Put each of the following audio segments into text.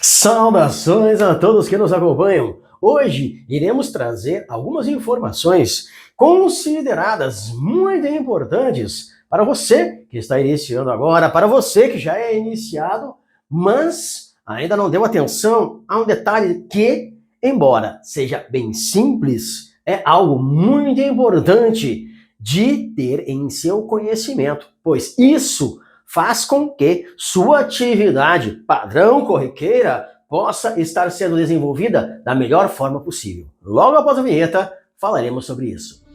Saudações a todos que nos acompanham! Hoje iremos trazer algumas informações consideradas muito importantes para você que está iniciando agora, para você que já é iniciado, mas ainda não deu atenção a um detalhe que, embora seja bem simples, é algo muito importante de ter em seu conhecimento, pois isso faz com que sua atividade padrão corriqueira possa estar sendo desenvolvida da melhor forma possível. Logo após a vinheta, falaremos sobre isso.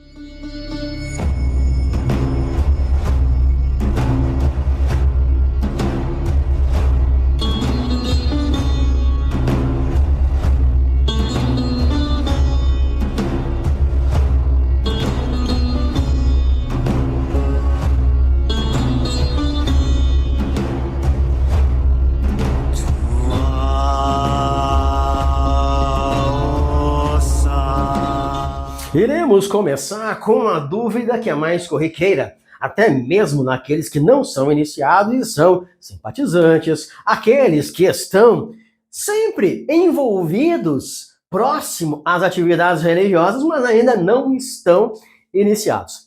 Iremos começar com a dúvida que é mais corriqueira, até mesmo naqueles que não são iniciados e são simpatizantes, aqueles que estão sempre envolvidos próximo às atividades religiosas, mas ainda não estão iniciados.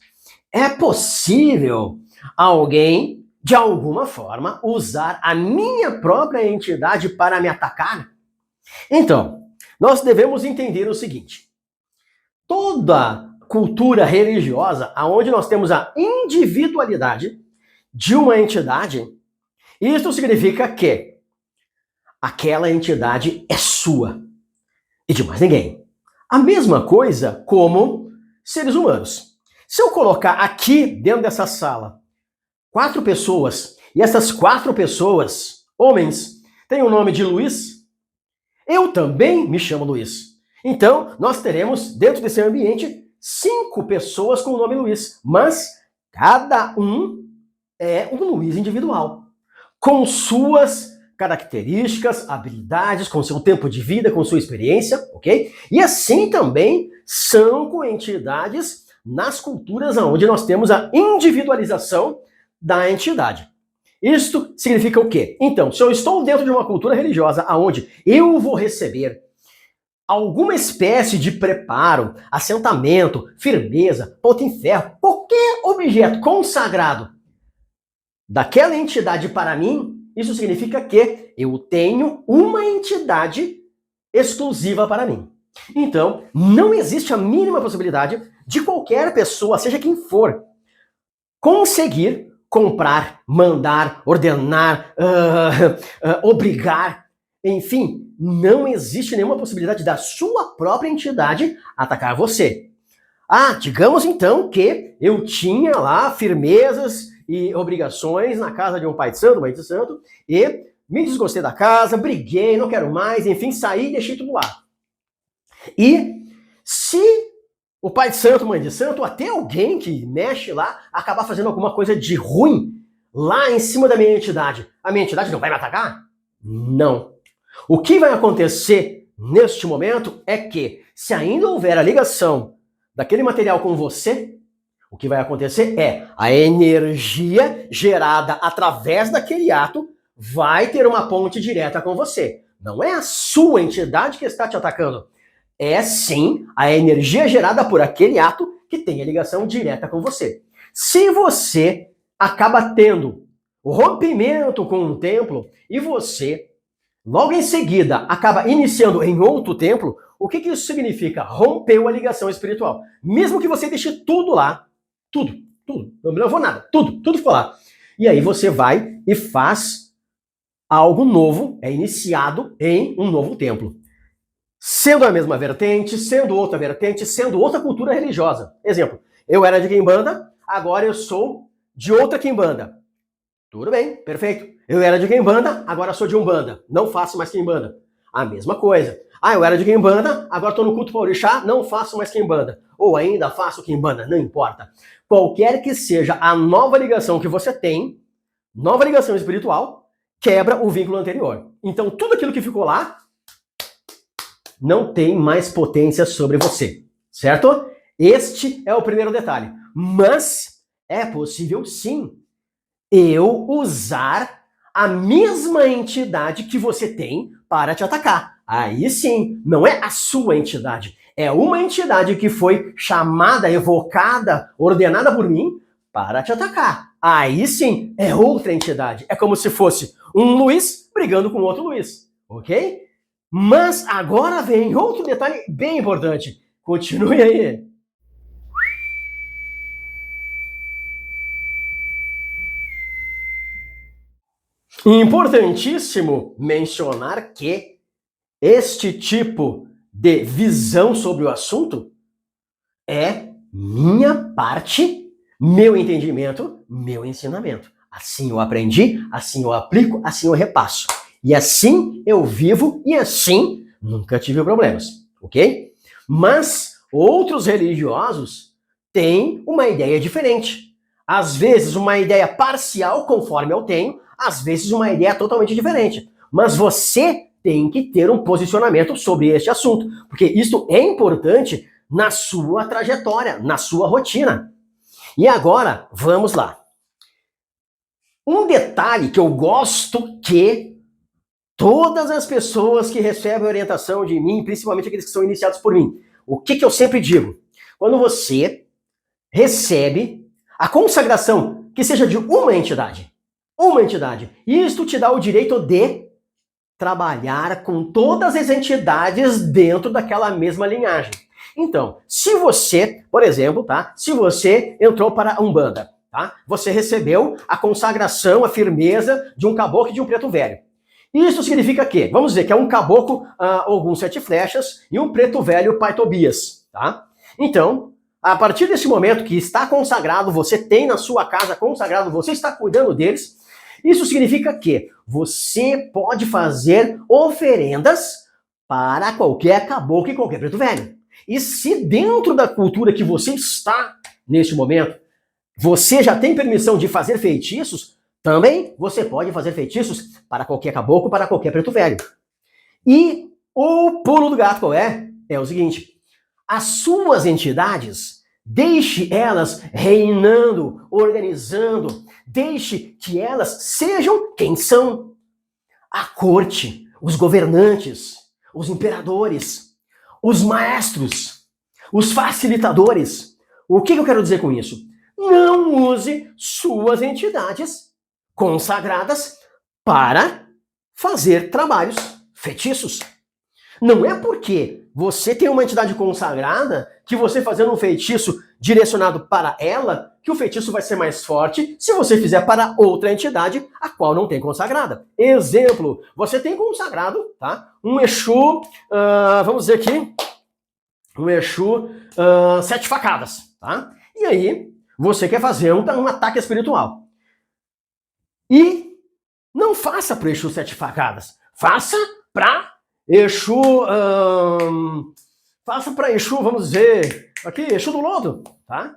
É possível alguém, de alguma forma, usar a minha própria entidade para me atacar? Então, nós devemos entender o seguinte: toda cultura religiosa, onde nós temos a individualidade de uma entidade, isso significa que aquela entidade é sua e de mais ninguém. A mesma coisa como seres humanos. Se eu colocar aqui dentro dessa sala 4 pessoas, e essas 4 pessoas, homens, têm o nome de Luiz, eu também me chamo Luiz. Então, nós teremos, dentro desse ambiente, 5 pessoas com o nome Luiz, mas cada um é um Luiz individual, com suas características, habilidades, com seu tempo de vida, com sua experiência, ok? E assim também são com entidades nas culturas onde nós temos a individualização da entidade. Isto significa o quê? Então, se eu estou dentro de uma cultura religiosa onde eu vou receber alguma espécie de preparo, assentamento, firmeza, ponta em ferro, qualquer objeto consagrado daquela entidade para mim, isso significa que eu tenho uma entidade exclusiva para mim. Então, não existe a mínima possibilidade de qualquer pessoa, seja quem for, conseguir comprar, mandar, ordenar, obrigar, enfim, não existe nenhuma possibilidade da sua própria entidade atacar você. Digamos então que eu tinha lá firmezas e obrigações na casa de um pai de santo, mãe de santo, e me desgostei da casa, briguei, não quero mais, enfim, saí e deixei tudo lá. E se o pai de santo, mãe de santo, ou até alguém que mexe lá, acabar fazendo alguma coisa de ruim lá em cima da minha entidade, a minha entidade não vai me atacar? Não. O que vai acontecer neste momento é que, se ainda houver a ligação daquele material com você, o que vai acontecer é a energia gerada através daquele ato vai ter uma ponte direta com você. Não é a sua entidade que está te atacando. É sim a energia gerada por aquele ato que tem a ligação direta com você. Se você acaba tendo o rompimento com um templo e você logo em seguida acaba iniciando em outro templo, o que isso significa? Rompeu a ligação espiritual. Mesmo que você deixe tudo lá, tudo, não me levou nada, tudo ficou lá. E aí você vai e faz algo novo, é iniciado em um novo templo. Sendo a mesma vertente, sendo outra vertente, sendo outra cultura religiosa. Exemplo, eu era de Quimbanda, agora eu sou de outra Quimbanda. Tudo bem, perfeito. Eu era de Quimbanda, agora sou de Umbanda. Não faço mais Quimbanda. A mesma coisa. Eu era de Quimbanda, agora estou no culto para orixá, não faço mais Quimbanda. Ou ainda faço Quimbanda, não importa. Qualquer que seja a nova ligação que você tem, nova ligação espiritual, quebra o vínculo anterior. Então tudo aquilo que ficou lá não tem mais potência sobre você, certo? Este é o primeiro detalhe. Mas é possível sim eu usar a mesma entidade que você tem para te atacar. Aí sim, não é a sua entidade. É uma entidade que foi chamada, evocada, ordenada por mim para te atacar. Aí sim, é outra entidade. É como se fosse um Luiz brigando com outro Luiz, ok? Mas agora vem outro detalhe bem importante. Continue aí. Importantíssimo mencionar que este tipo de visão sobre o assunto é minha parte, meu entendimento, meu ensinamento. Assim eu aprendi, assim eu aplico, assim eu repasso. E assim eu vivo e assim nunca tive problemas, ok? Mas outros religiosos têm uma ideia diferente. Às vezes uma ideia parcial, conforme eu tenho, às vezes uma ideia totalmente diferente. Mas você tem que ter um posicionamento sobre este assunto, porque isso é importante na sua trajetória, na sua rotina. E agora, vamos lá. Um detalhe que eu gosto que todas as pessoas que recebem orientação de mim, principalmente aqueles que são iniciados por mim, o que eu sempre digo? Quando você recebe a consagração, que seja de uma entidade, isto te dá o direito de trabalhar com todas as entidades dentro daquela mesma linhagem. Então, se você, por exemplo, tá? Se você entrou para a Umbanda, tá? Você recebeu a consagração, a firmeza de um caboclo e de um preto velho. Isso significa que, vamos dizer que é um caboclo, alguns 7 flechas, e um preto velho, pai Tobias, tá? Então, a partir desse momento que está consagrado, você tem na sua casa consagrado, você está cuidando deles, isso significa que você pode fazer oferendas para qualquer caboclo e qualquer preto velho. E se dentro da cultura que você está neste momento, você já tem permissão de fazer feitiços, também você pode fazer feitiços para qualquer caboclo, para qualquer preto velho. E o pulo do gato qual é? É o seguinte, as suas entidades, deixe elas reinando, organizando, deixe que elas sejam quem são. A corte, os governantes, os imperadores, os maestros, os facilitadores. O que eu quero dizer com isso? Não use suas entidades consagradas para fazer trabalhos feitiços. Não é porque você tem uma entidade consagrada que você fazendo um feitiço direcionado para ela, que o feitiço vai ser mais forte se você fizer para outra entidade a qual não tem consagrada. Exemplo, você tem consagrado, tá? Um Exu, vamos dizer aqui, um Exu 7 facadas, tá? E aí, você quer fazer um ataque espiritual. E não faça para o Exu 7 facadas, faça para Exu, faça para Exu, vamos dizer, aqui, Exu do Lodo, tá?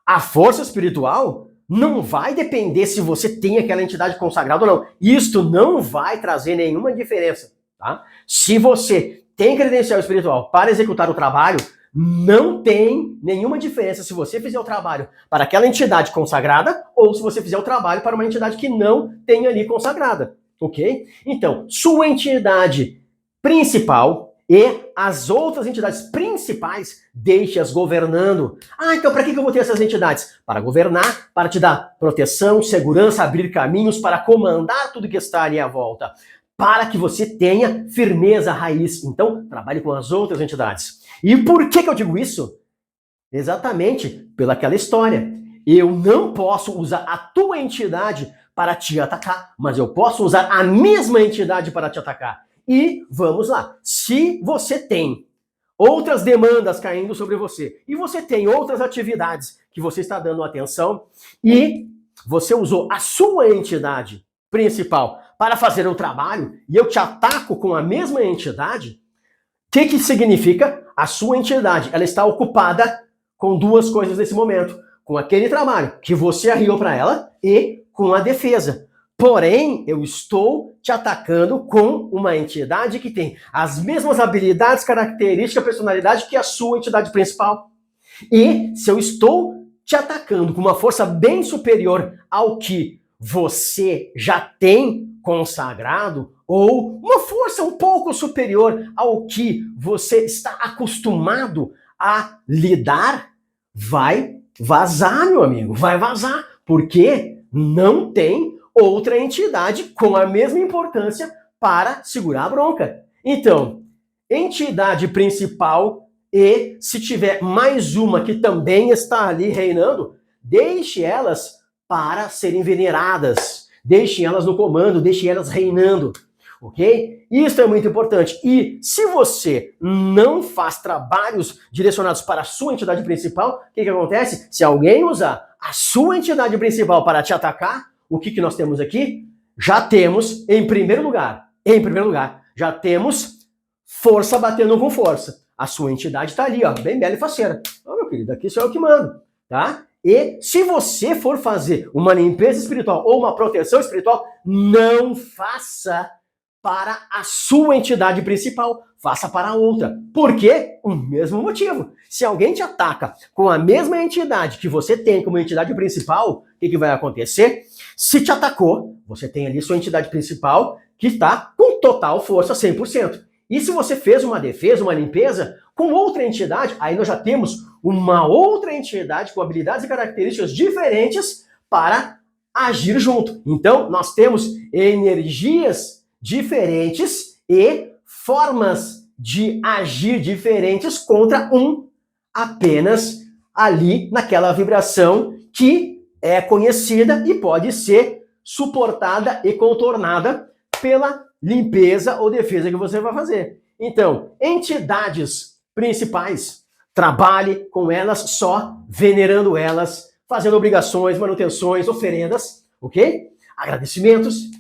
A força espiritual não vai depender se você tem aquela entidade consagrada ou não. Isto não vai trazer nenhuma diferença, tá? Se você tem credencial espiritual para executar o trabalho, não tem nenhuma diferença se você fizer o trabalho para aquela entidade consagrada ou se você fizer o trabalho para uma entidade que não tem ali consagrada, ok? Então, sua entidade principal e as outras entidades principais, deixe-as governando. Então para que eu vou ter essas entidades? Para governar, para te dar proteção, segurança, abrir caminhos, para comandar tudo que está ali à volta. Para que você tenha firmeza, raiz. Então, trabalhe com as outras entidades. E por que eu digo isso? Exatamente pelaquela história. Eu não posso usar a tua entidade para te atacar, mas eu posso usar a mesma entidade para te atacar. E vamos lá, se você tem outras demandas caindo sobre você e você tem outras atividades que você está dando atenção e você usou a sua entidade principal para fazer um trabalho e eu te ataco com a mesma entidade, o que significa? A sua entidade, ela está ocupada com duas coisas nesse momento, com aquele trabalho que você arriou para ela e com a defesa. Porém, eu estou te atacando com uma entidade que tem as mesmas habilidades, características, personalidade que a sua entidade principal. E se eu estou te atacando com uma força bem superior ao que você já tem consagrado ou uma força um pouco superior ao que você está acostumado a lidar, vai vazar, meu amigo, vai vazar, porque não tem outra entidade com a mesma importância para segurar a bronca. Então, entidade principal e se tiver mais uma que também está ali reinando, deixe elas para serem veneradas, deixe elas no comando, deixe elas reinando, ok? Isso é muito importante. E se você não faz trabalhos direcionados para a sua entidade principal, o que acontece? Se alguém usar a sua entidade principal para te atacar, o que nós temos aqui? Já temos, em primeiro lugar, já temos força batendo com força. A sua entidade está ali, ó, bem bela e faceira. Ó, meu querido, aqui sou eu que mando, tá? E se você for fazer uma limpeza espiritual ou uma proteção espiritual, não faça para a sua entidade principal, faça para a outra. Por quê? O mesmo motivo. Se alguém te ataca com a mesma entidade que você tem como entidade principal, o que vai acontecer? Se te atacou, você tem ali sua entidade principal que está com total força, 100%. E se você fez uma defesa, uma limpeza com outra entidade, aí nós já temos uma outra entidade com habilidades e características diferentes para agir junto. Então, nós temos energias diferentes e formas de agir diferentes contra um apenas ali naquela vibração que é conhecida e pode ser suportada e contornada pela limpeza ou defesa que você vai fazer. Então, entidades principais, trabalhe com elas só, venerando elas, fazendo obrigações, manutenções, oferendas, ok? Agradecimentos.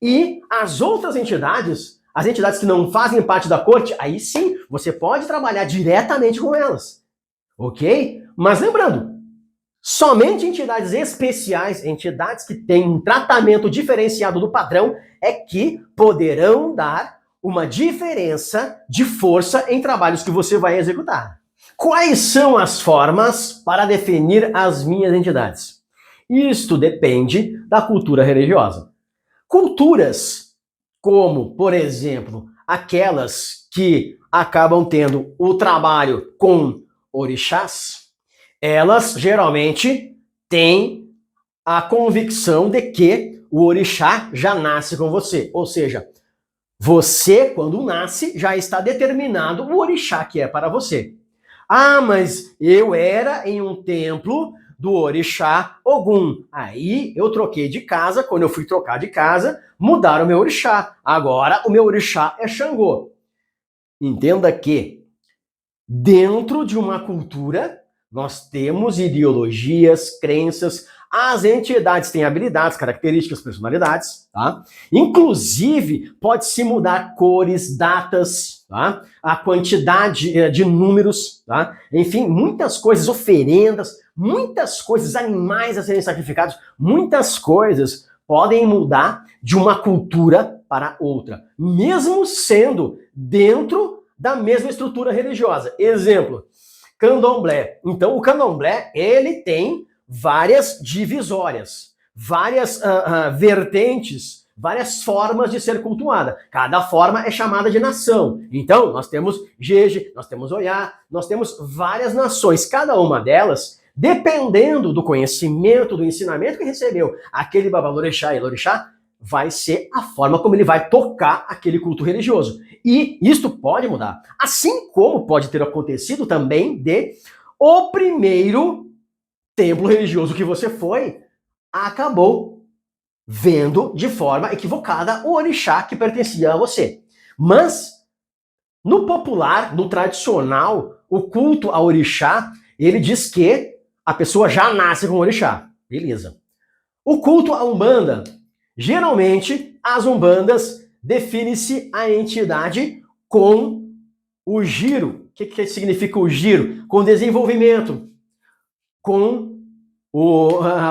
E as outras entidades, as entidades que não fazem parte da corte, aí sim, você pode trabalhar diretamente com elas, ok? Mas lembrando, somente entidades especiais, entidades que têm um tratamento diferenciado do padrão, é que poderão dar uma diferença de força em trabalhos que você vai executar. Quais são as formas para definir as minhas entidades? Isto depende da cultura religiosa. Culturas como, por exemplo, aquelas que acabam tendo o trabalho com orixás, elas geralmente têm a convicção de que o orixá já nasce com você. Ou seja, você, quando nasce, já está determinado o orixá que é para você. Ah, mas eu era em um templo do orixá Ogum. Aí eu troquei de casa, quando eu fui trocar de casa, mudaram o meu orixá. Agora o meu orixá é Xangô. Entenda que dentro de uma cultura nós temos ideologias, crenças, as entidades têm habilidades, características, personalidades, tá? Inclusive, pode-se mudar cores, datas, tá? A quantidade de números, tá? Enfim, muitas coisas, oferendas, muitas coisas, animais a serem sacrificados, muitas coisas podem mudar de uma cultura para outra, mesmo sendo dentro da mesma estrutura religiosa. Exemplo, candomblé. Então, o candomblé, ele tem várias divisórias, várias vertentes, várias formas de ser cultuada. Cada forma é chamada de nação. Então, nós temos Jeje, nós temos Oiá, nós temos várias nações. Cada uma delas, dependendo do conhecimento, do ensinamento que recebeu aquele babalorixá e lorixá, vai ser a forma como ele vai tocar aquele culto religioso. E isto pode mudar. Assim como pode ter acontecido também de o primeiro templo religioso que você foi acabou vendo de forma equivocada o orixá que pertencia a você. Mas, no popular, no tradicional, o culto ao orixá, ele diz que a pessoa já nasce com o orixá. Beleza. O culto à Umbanda, geralmente, as Umbandas define-se a entidade com o giro. O que significa o giro? Com desenvolvimento, com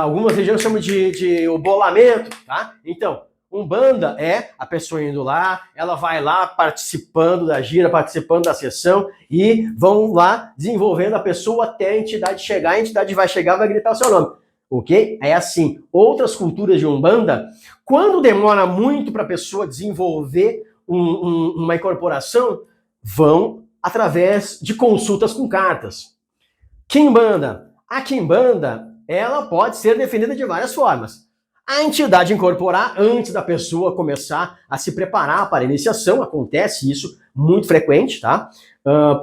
algumas regiões chamam de obolamento, tá? Então, Umbanda é a pessoa indo lá, ela vai lá participando da gira, participando da sessão e vão lá desenvolvendo a pessoa até a entidade chegar, a entidade vai chegar, vai gritar o seu nome. ok? É assim, outras culturas de Umbanda, quando demora muito para a pessoa desenvolver uma incorporação, vão através de consultas com cartas. Quimbanda. A Quimbanda, ela pode ser definida de várias formas. A entidade incorporar antes da pessoa começar a se preparar para a iniciação, acontece isso muito frequente, tá?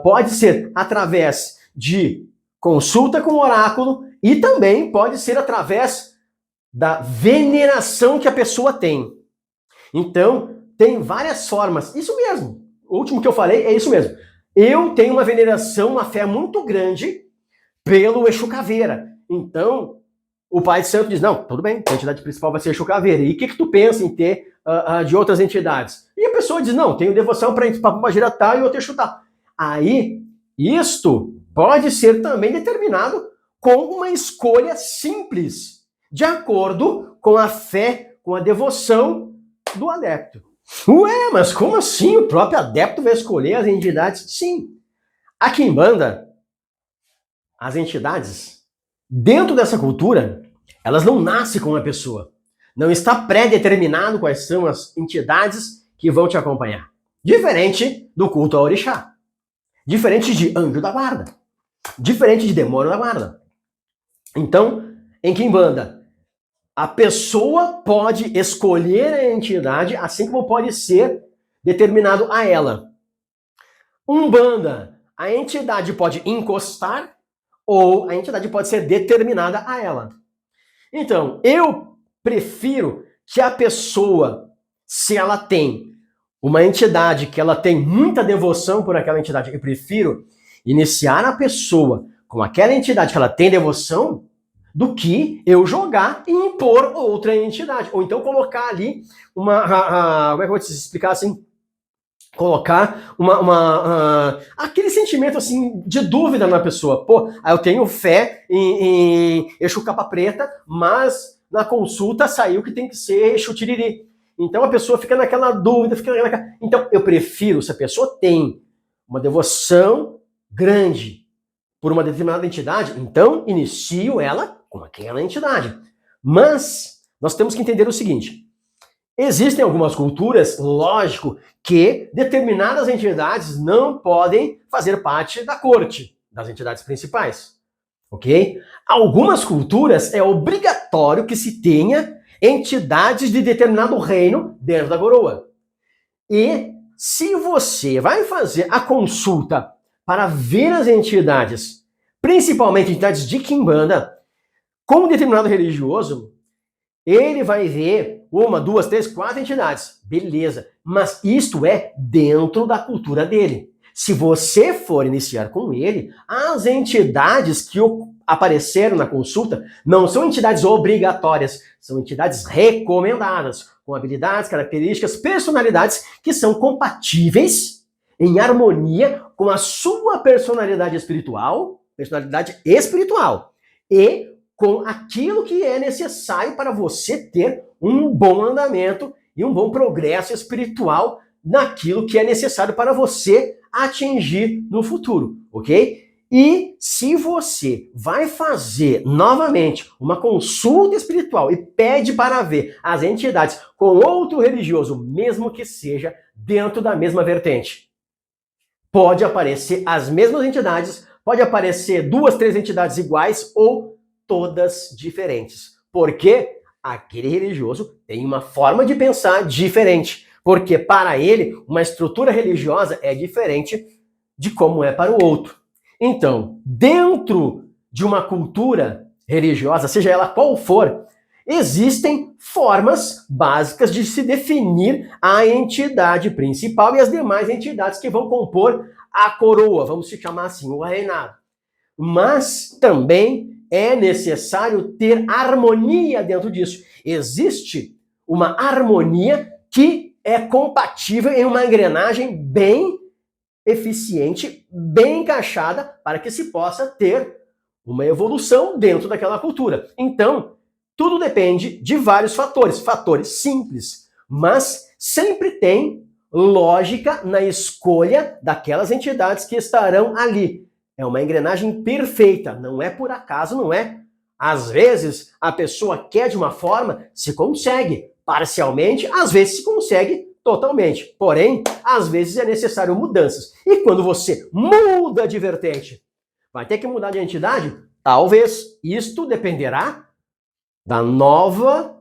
Pode ser através de consulta com o oráculo e também pode ser através da veneração que a pessoa tem. Então, tem várias formas. Isso mesmo. O último que eu falei é isso mesmo. Eu tenho uma veneração, uma fé muito grande pelo Exu Caveira. Então, o Pai de Santo diz, não, tudo bem, a entidade principal vai ser Exu Caveira. E o que tu pensa em ter de outras entidades? E a pessoa diz, não, tenho devoção para Pombagira tal e outro Exu tal. Aí, isto pode ser também determinado com uma escolha simples, de acordo com a fé, com a devoção do adepto. Ué, mas como assim o próprio adepto vai escolher as entidades? Sim. A Quimbanda, as entidades, dentro dessa cultura, elas não nascem com uma pessoa. Não está pré-determinado quais são as entidades que vão te acompanhar. Diferente do culto ao orixá. Diferente de anjo da guarda. Diferente de demônio da guarda. Então, em Quimbanda, a pessoa pode escolher a entidade, assim como pode ser determinado a ela. Umbanda, a entidade pode encostar ou a entidade pode ser determinada a ela. Então, eu prefiro que a pessoa, se ela tem uma entidade que ela tem muita devoção por aquela entidade, eu prefiro iniciar a pessoa com aquela entidade que ela tem devoção do que eu jogar e impor outra entidade. Ou então colocar ali uma... como é que eu vou te explicar assim? Colocar aquele sentimento assim de dúvida na pessoa. Pô, eu tenho fé em Exu Capa Preta, mas na consulta saiu que tem que ser Exu Tiriri. Então a pessoa fica naquela dúvida, Então eu prefiro, se a pessoa tem uma devoção grande por uma determinada entidade, então inicio ela com aquela entidade. Mas nós temos que entender o seguinte: existem algumas culturas, lógico, que determinadas entidades não podem fazer parte da corte, das entidades principais, ok? Algumas culturas é obrigatório que se tenha entidades de determinado reino dentro da coroa. E se você vai fazer a consulta para ver as entidades, principalmente entidades de Quimbanda, com um determinado religioso, ele vai ver 1, 2, 3, 4 entidades. Beleza. Mas isto é dentro da cultura dele. Se você for iniciar com ele, as entidades que apareceram na consulta não são entidades obrigatórias, são entidades recomendadas, com habilidades, características, personalidades que são compatíveis, em harmonia com a sua personalidade espiritual e com aquilo que é necessário para você ter um bom andamento e um bom progresso espiritual naquilo que é necessário para você atingir no futuro, ok? E se você vai fazer novamente uma consulta espiritual e pede para ver as entidades com outro religioso, mesmo que seja dentro da mesma vertente, pode aparecer as mesmas entidades, pode aparecer 2, 3 entidades iguais ou todas diferentes. Porque aquele religioso tem uma forma de pensar diferente. Porque para ele, uma estrutura religiosa é diferente de como é para o outro. Então, dentro de uma cultura religiosa, seja ela qual for, existem formas básicas de se definir a entidade principal e as demais entidades que vão compor a coroa, vamos se chamar assim, o reinado. Mas também é necessário ter harmonia dentro disso. Existe uma harmonia que é compatível em uma engrenagem bem eficiente, bem encaixada, para que se possa ter uma evolução dentro daquela cultura. Então, tudo depende de vários fatores, fatores simples, mas sempre tem lógica na escolha daquelas entidades que estarão ali. É uma engrenagem perfeita, não é por acaso, não é Às vezes, a pessoa quer de uma forma, se consegue parcialmente, às vezes se consegue totalmente. Porém, às vezes é necessário mudanças. E quando você muda de vertente, vai ter que mudar de entidade? Talvez. Isto dependerá da nova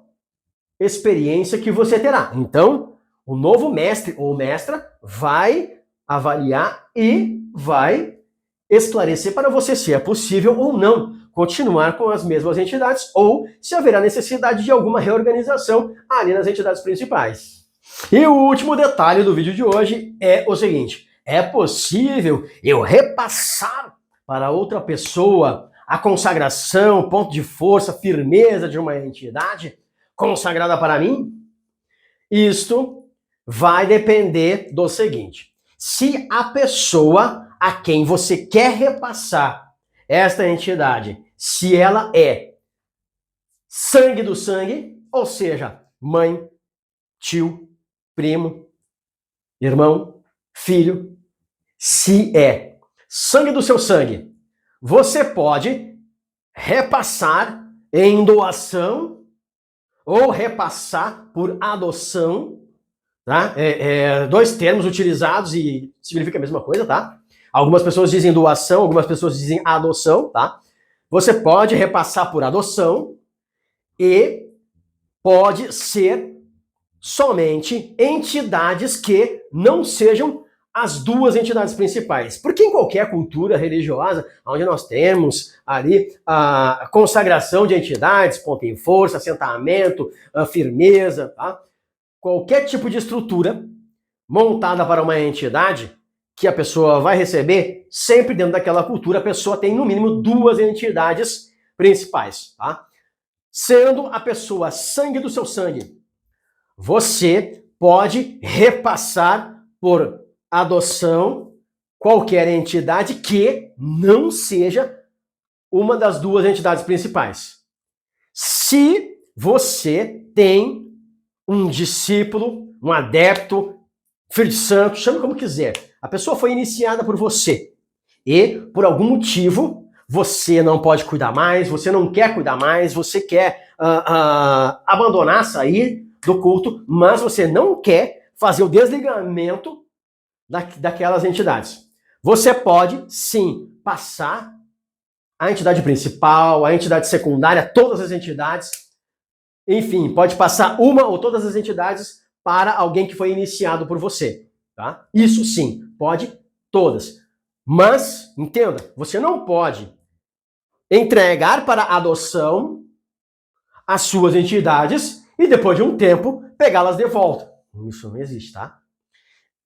experiência que você terá. Então, o novo mestre ou mestra vai avaliar e vai esclarecer para você se é possível ou não continuar com as mesmas entidades ou se haverá necessidade de alguma reorganização ali nas entidades principais. E o último detalhe do vídeo de hoje é o seguinte: é possível eu repassar para outra pessoa a consagração, ponto de força, firmeza de uma entidade consagrada para mim? Isto vai depender do seguinte: se a pessoa a quem você quer repassar esta entidade, se ela é sangue do sangue, ou seja, mãe, tio, primo, irmão, filho, se é sangue do seu sangue, você pode repassar em doação ou repassar por adoção, tá? Dois termos utilizados e significa a mesma coisa, tá? Algumas pessoas dizem doação, algumas pessoas dizem adoção, tá? Você pode repassar por adoção e pode ser somente entidades que não sejam as duas entidades principais. Porque em qualquer cultura religiosa, onde nós temos ali a consagração de entidades, ponto em força, assentamento, firmeza, tá? Qualquer tipo de estrutura montada para uma entidade que a pessoa vai receber, sempre dentro daquela cultura, a pessoa tem no mínimo duas entidades principais, tá? Sendo a pessoa sangue do seu sangue, você pode repassar por adoção qualquer entidade que não seja uma das duas entidades principais. Se você tem um discípulo, um adepto, filho de santo, chame como quiser, a pessoa foi iniciada por você e, por algum motivo, você não pode cuidar mais, você não quer cuidar mais, você quer abandonar, sair do culto, mas você não quer fazer o desligamento daquelas entidades. Você pode, sim, passar a entidade principal, a entidade secundária, todas as entidades, enfim, pode passar uma ou todas as entidades para alguém que foi iniciado por você, tá? Isso sim, pode todas. Mas, entenda, você não pode entregar para adoção as suas entidades e depois de um tempo pegá-las de volta. Isso não existe, tá?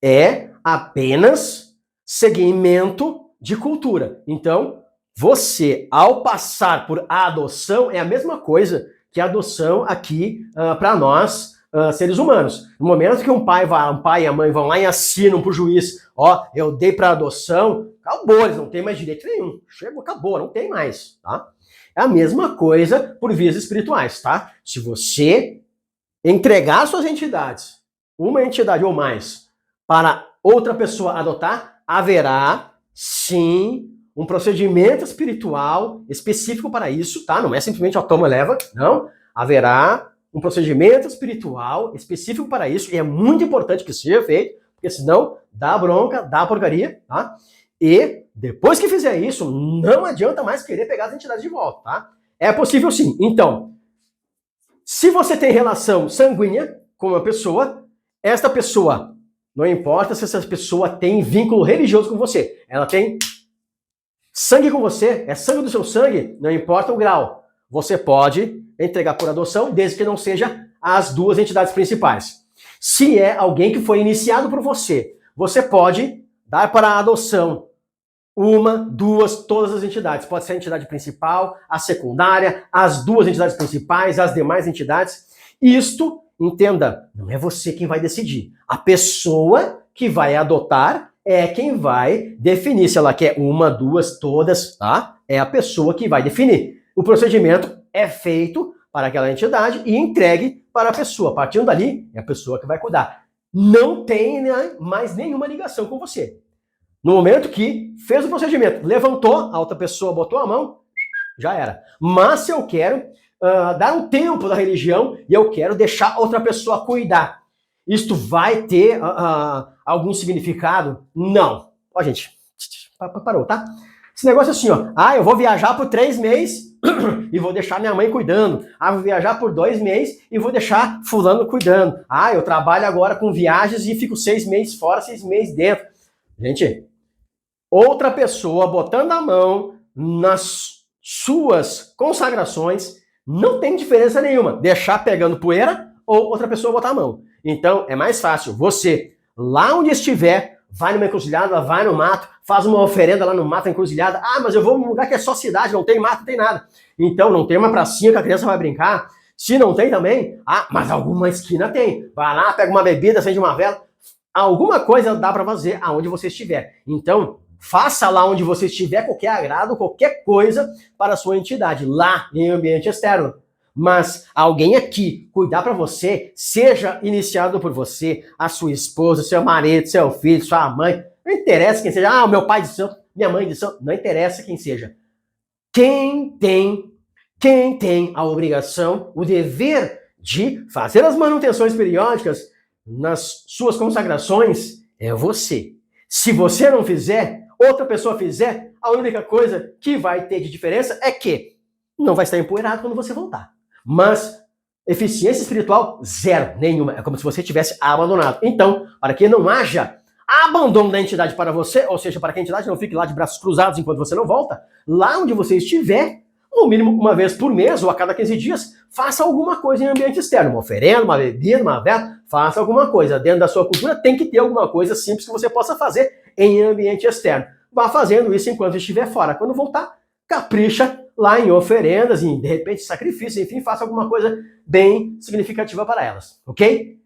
É apenas segmento de cultura. Então, você, ao passar por adoção, é a mesma coisa que a adoção aqui para nós, seres humanos. No momento que um pai e a mãe vão lá e assinam pro juiz, ó, eu dei para adoção, acabou, eles não têm mais direito nenhum. Chegou, acabou, não tem mais, tá? É a mesma coisa por vias espirituais, tá? Se você entregar suas entidades, uma entidade ou mais, para outra pessoa adotar, haverá, sim, um procedimento espiritual específico para isso, tá? Não é simplesmente ó, toma e leva, não. Haverá um procedimento espiritual específico para isso, e é muito importante que seja feito, porque senão dá bronca, dá porcaria, tá? E depois que fizer isso, não adianta mais querer pegar as entidades de volta, tá? É possível sim. Então, se você tem relação sanguínea com uma pessoa, esta pessoa, não importa se essa pessoa tem vínculo religioso com você, ela tem sangue com você, é sangue do seu sangue, não importa o grau. Você pode entregar por adoção, desde que não seja as duas entidades principais. Se é alguém que foi iniciado por você, você pode dar para a adoção uma, duas, todas as entidades. Pode ser a entidade principal, a secundária, as duas entidades principais, as demais entidades. Isto, entenda, não é você quem vai decidir. A pessoa que vai adotar é quem vai definir se ela quer uma, duas, todas, tá? É a pessoa que vai definir. O procedimento é feito para aquela entidade e entregue para a pessoa. Partindo dali, é a pessoa que vai cuidar. Não tem mais nenhuma ligação com você. No momento que fez o procedimento, levantou, a outra pessoa botou a mão, já era. Mas se eu quero dar um tempo da religião e eu quero deixar outra pessoa cuidar, isto vai ter algum significado? Não. Ó, gente, parou, tá? Esse negócio é assim, ó. Ah, eu vou viajar por 3 meses e vou deixar minha mãe cuidando. Ah, vou viajar por 2 meses e vou deixar fulano cuidando. Ah, eu trabalho agora com viagens e fico 6 meses fora, 6 meses dentro. Gente, outra pessoa botando a mão nas suas consagrações não tem diferença nenhuma. Deixar pegando poeira ou outra pessoa botar a mão. Então, é mais fácil. Você, lá onde estiver, vai numa encruzilhada, vai no mato, faz uma oferenda lá no mato, na encruzilhada. Ah, mas eu vou num lugar que é só cidade, não tem mato, não tem nada. Então, não tem uma pracinha que a criança vai brincar. Se não tem também, mas alguma esquina tem. Vai lá, pega uma bebida, acende uma vela. Alguma coisa dá para fazer aonde você estiver. Então, faça lá onde você estiver qualquer agrado, qualquer coisa para a sua entidade, lá em ambiente externo. Mas alguém aqui cuidar para você, seja iniciado por você, a sua esposa, seu marido, seu filho, sua mãe, não interessa quem seja, o meu pai de santo, minha mãe de santo, não interessa quem seja. Quem tem a obrigação, o dever de fazer as manutenções periódicas nas suas consagrações é você. Se você não fizer, outra pessoa fizer, a única coisa que vai ter de diferença é que não vai estar empoeirado quando você voltar. Mas eficiência espiritual, zero, nenhuma. É como se você tivesse abandonado. Então, para que não haja abandono da entidade para você, ou seja, para que a entidade não fique lá de braços cruzados enquanto você não volta, lá onde você estiver, no mínimo uma vez por mês ou a cada 15 dias, faça alguma coisa em ambiente externo. Uma oferenda, uma bebida, uma vela, faça alguma coisa. Dentro da sua cultura tem que ter alguma coisa simples que você possa fazer em ambiente externo. Vá fazendo isso enquanto estiver fora. Quando voltar, capricha lá em oferendas, em de repente sacrifício, enfim, faça alguma coisa bem significativa para elas, ok?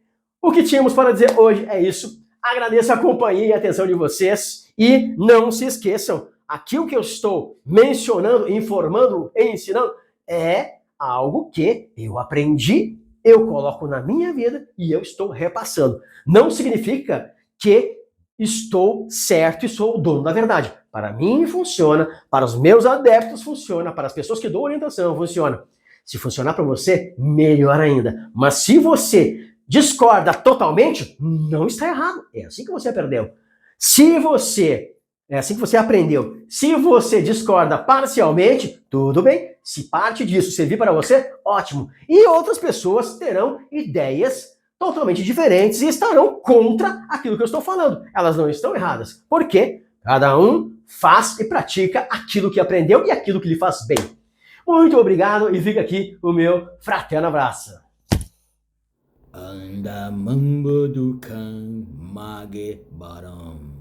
O que tínhamos para dizer hoje é isso. Agradeço a companhia e a atenção de vocês e não se esqueçam, aquilo que eu estou mencionando, informando e ensinando é algo que eu aprendi, eu coloco na minha vida e eu estou repassando. Não significa que estou certo e sou o dono da verdade. Para mim funciona, para os meus adeptos funciona, para as pessoas que dão orientação funciona. Se funcionar para você, melhor ainda. Mas se você discorda totalmente, não está errado. É assim que você aprendeu. É assim que você aprendeu. Se você discorda parcialmente, tudo bem. Se parte disso servir para você, ótimo. E outras pessoas terão ideias totalmente diferentes e estarão contra aquilo que eu estou falando. Elas não estão erradas. Porque cada um faz e pratica aquilo que aprendeu e aquilo que lhe faz bem. Muito obrigado e fica aqui o meu fraterno abraço. Anda mambo dukan mage baram.